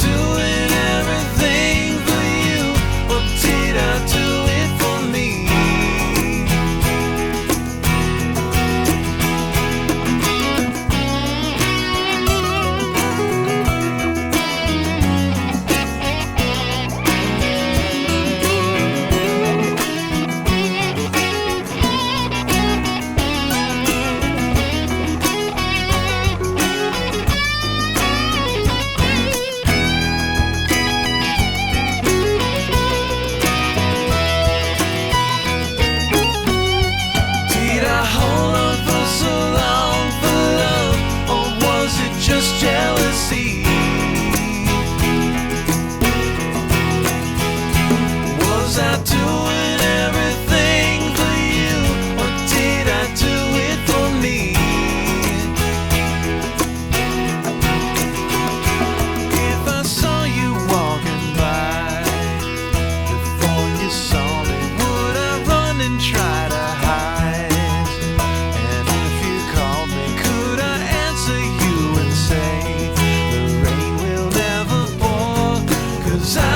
doing everything for you, or did I do it for me? Did I hold on for so long for love, or was it just jealousy? Was I doing everything for you, or did I do it for me? If I saw you walking by before you saw me, would I run and try to hide? And if you called me, could I answer you and say the rain will never pour? 'Cause I